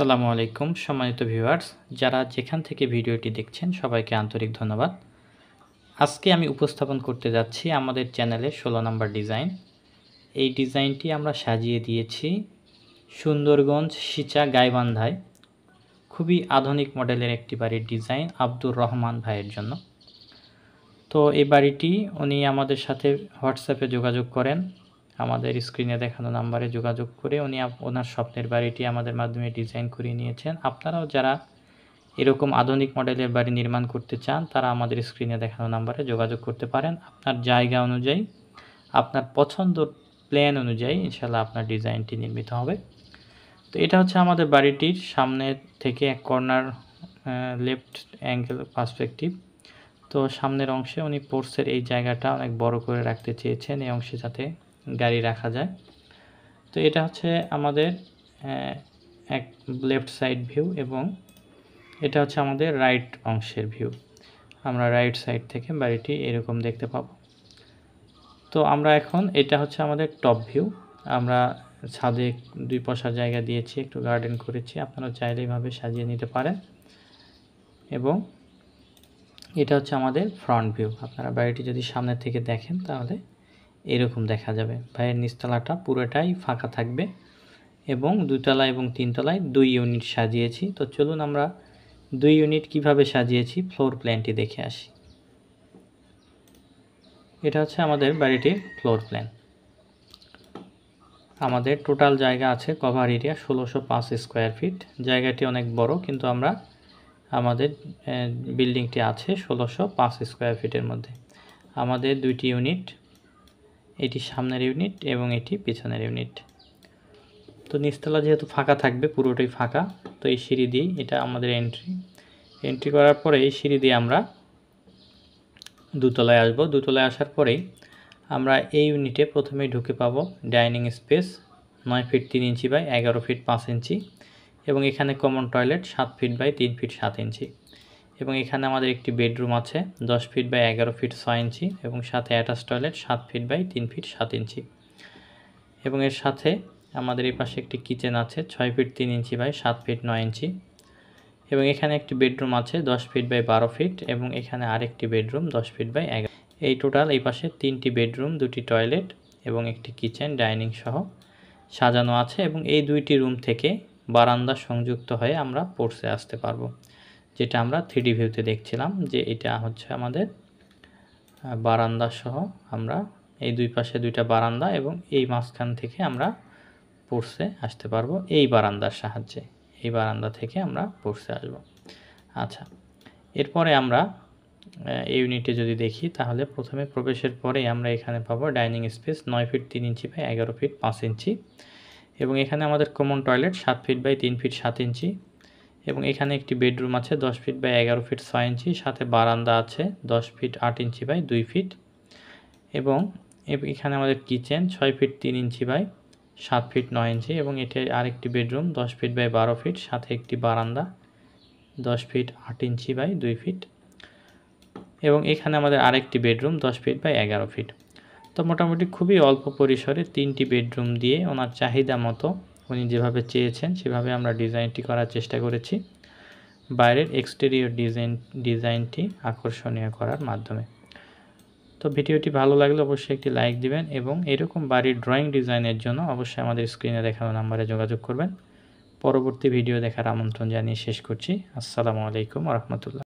আসসালামু আলাইকুম সম্মানিত ভিউয়ার্স, যারা যেখান থেকে ভিডিওটি দেখছেন সবাইকে আন্তরিক ধন্যবাদ। আজকে আমি উপস্থাপন করতে যাচ্ছি আমাদের চ্যানেলে 16 নম্বর ডিজাইন। এই ডিজাইনটি আমরা সাজিয়ে দিয়েছি সুন্দরগঞ্জ সিচা গাইবান্ধায়। খুবই আধুনিক মডেলের একটি বাড়ির ডিজাইন আব্দুর রহমান ভাইয়ের জন্য। তো এই বাড়িটি উনি আমাদের সাথে হোয়াটসঅ্যাপে যোগাযোগ করেন, আমাদের স্ক্রিনে দেখানো নাম্বারে যোগাযোগ করে উনি ওনার স্বপ্নের বাড়িটি আমাদের মাধ্যমে ডিজাইন করিয়ে নিয়েছেন। আপনারাও যারা এরকম আধুনিক মডেলের বাড়ি নির্মাণ করতে চান তারা আমাদের স্ক্রিনে দেখানো নাম্বারে যোগাযোগ করতে পারেন। আপনার জায়গা অনুযায়ী, আপনার পছন্দ প্ল্যান অনুযায়ী ইনশাআল্লাহ আপনার ডিজাইনটি নির্মিত হবে। তো এটা হচ্ছে আমাদের বাড়িটির সামনে থেকে এক কর্নার লেফট অ্যাঙ্গেল পার্সপেক্টিভ। তো সামনের অংশে উনি পোর্সের এই জায়গাটা অনেক বড় করে রাখতে চেয়েছেন, এই অংশে যাতে গাড়ি রাখা যায়। তো এটা হচ্ছে আমাদের এক লেফট সাইড ভিউ এবং এটা হচ্ছে আমাদের রাইট অংশের ভিউ। আমরা রাইট সাইড থেকে বাড়িটি এরকম দেখতে পাবো। তো আমরা এখন এটা হচ্ছে আমাদের টপ ভিউ। আমরা ছাদে 2 বসার জায়গা দিয়েছি, একটু গার্ডেন করেছি, আপনারা চাইলে এইভাবে সাজিয়ে নিতে পারেন। এবং এটা হচ্ছে আমাদের ফ্রন্ট ভিউ। আপনারা বাড়িটি যদি সামনে থেকে দেখেন তাহলে এরকম দেখা যাবে। ভাইয়ের নিচতলাটা পুরোটাই ফাঁকা থাকবে এবং 2 তলা এবং 3 তলায় 2 ইউনিট সাজিয়েছি। তো চলুন আমরা 2 ইউনিট কিভাবে সাজিয়েছি ফ্লোর প্ল্যানটি দেখে আসি। এটা হচ্ছে আমাদের বাড়িটির ফ্লোর প্ল্যান। আমাদের টোটাল জায়গা আছে কভার এরিয়া 1605 স্কোয়ার ফিট। জায়গাটি অনেক বড়, কিন্তু আমরা আমাদের বিল্ডিংটি আছে 1605 স্কোয়ার ফিটের মধ্যে। আমাদের 2টি ইউনিট, এটি সামনের ইউনিট এবং এটি পিছনের ইউনিট। তো নিচতলা যেহেতু ফাঁকা থাকবে, পুরোটাই ফাঁকা, তো এই সিঁড়ি দিয়ে এটা আমাদের এন্ট্রি করার পরে এই সিঁড়ি দিয়ে আমরা 2 তলায় আসব। 2 তলায় আসার পরেই আমরা এই ইউনিটে প্রথমেই ঢুকে পাবো dining space 9 feet 3 inch by 11 feet 5 inch এবং এখানে common toilet 7 feet by 3 feet 7 inch এবং এখানে আমাদের একটি বেডরুম আছে 10 ফিট বাই 11 ফিট 6 ইঞ্চি এবং সাথে attach toilet 7 feet by 3 feet 7 inch এবং এর সাথে আমাদের এই পাশে একটি কিচেন আছে 6 feet 3 inch by 7 feet 9 inch এবং এখানে একটি বেডরুম আছে 10 ফিট বাই 12 ফিট এবং এখানে আরেকটি বেডরুম 10 ফিট বাই 11। এই টোটাল এই পাশে 3টি বেডরুম, 2টি টয়লেট এবং একটি কিচেন ডাইনিং সহ সাজানো আছে এবং এই 2টি রুম থেকে বারান্দা সংযুক্ত হয়ে আমরা পোর্সে আসতে পারবো, যেটা আমরা 3D ভিউতে দেখছিলাম যে এটা হচ্ছে আমাদের বারান্দা সহ। আমরা এই 2 পাশে 2টা বারান্দা এবং এই মাঝখান থেকে আমরা পোর্সে আসতে পারবো এই বারান্দার সাহায্যে। এই বারান্দা থেকে আমরা পোর্সে আসব। আচ্ছা, এরপরে আমরা এই ইউনিটে যদি দেখি তাহলে প্রথমে প্রবেশের পরেই আমরা এখানে পাবো dining space 9 feet 3 inch by 11 feet 5 inch এবং এখানে আমাদের common toilet 7 feet by 3 feet 7 inch এবং এখানে একটি বেডরুম আছে 10 ফিট বাই 11 ফিট 6 ইঞ্চি, সাথে বারান্দা আছে 10 ফিট 8 ইঞ্চি বাই 2 ফিট এবং এখানে আমাদের kitchen 6 feet 3 inch by 7 feet 9 inch এবং এটি আরেকটি বেডরুম 10 ফিট বাই 12 ফিট, সাথে একটি বারান্দা 10 ফিট 8 ইঞ্চি বাই 2 ফিট এবং এখানে আমাদের আরেকটি বেডরুম 10 ফিট বাই 11 ফিট। তো মোটামুটি খুবই অল্প পরিসরে 3টি বেডরুম দিয়ে ওনার চাহিদা মতো উনি যেভাবে চেয়েছেন সেভাবে আমরা ডিজাইনটি করার চেষ্টা করেছি, বাইরের এক্সটেরিয়র ডিজাইনটি আকর্ষণীয় করার মাধ্যমে। তো ভিডিওটি ভালো লাগলে অবশ্যই একটি লাইক দিবেন এবং এরকম বাড়ির ড্রয়িং ডিজাইনের জন্য অবশ্যই আমাদের স্ক্রিনে দেখানো নাম্বারে যোগাযোগ করবেন। পরবর্তী ভিডিও দেখার আমন্ত্রণ জানিয়ে শেষ করছি। আসসালামু আলাইকুম ওয়া রাহমাতুল্লাহ।